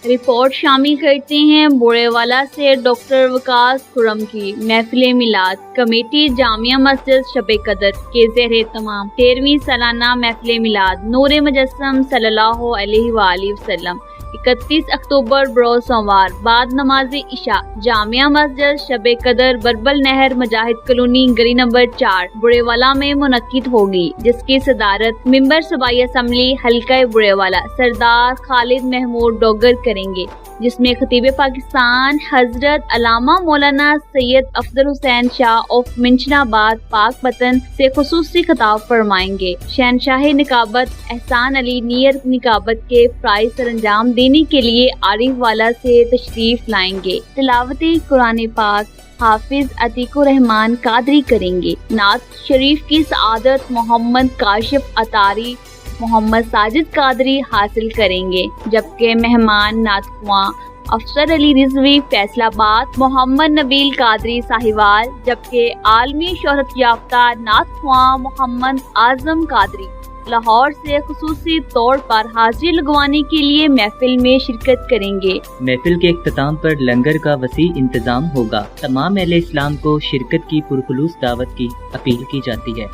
Report شامل کرتے ہیں بوڑےوالا سے ڈاکٹر وقاص خرم کی محفل میلاد کمیٹی جامعہ مسجد شب قدر کے زیر اہتمام 13ویں سالانہ محفل میلاد نور مجسم صلی اللہ علیہ وآلہ وسلم 31 اکتوبر بروز سوموار بعد نماز عشاء جامعہ مسجد شب قدر بربل نہر مجاہد کالونی گلی نمبر 4 بوڑےوالا میں منعقد ہوگی، جس کی صدارت ممبر صوبائی اسمبلی حلقہ بوڑےوالا سردار خالد محمود ڈوگر کریں گے، جس میں خطیب پاکستان حضرت علامہ مولانا سید افضل حسین شاہ آف منشن آباد پاک وطن سے خصوصی خطاب فرمائیں گے۔ شہنشاہ نقابت احسان علی نیر نقابت کے فرائض سر انجام دینے کے لیے عارف والا سے تشریف لائیں گے۔ تلاوت قرآن پاک حافظ عتیق الرحمان قادری کریں گے۔ نعت شریف کی سعادت محمد کاشف اطاری محمد ساجد قادری حاصل کریں گے، جبکہ مہمان نعت خواں افسر علی رضوی فیصل آباد محمد نبیل قادری ساہیوال، جبکہ عالمی شہرت یافتہ نعت خواں محمد اعظم قادری لاہور سے خصوصی طور پر حاضری لگوانے کے لیے محفل میں شرکت کریں گے۔ محفل کے اختتام پر لنگر کا وسیع انتظام ہوگا۔ تمام اہل اسلام کو شرکت کی پرخلوص دعوت کی اپیل کی جاتی ہے۔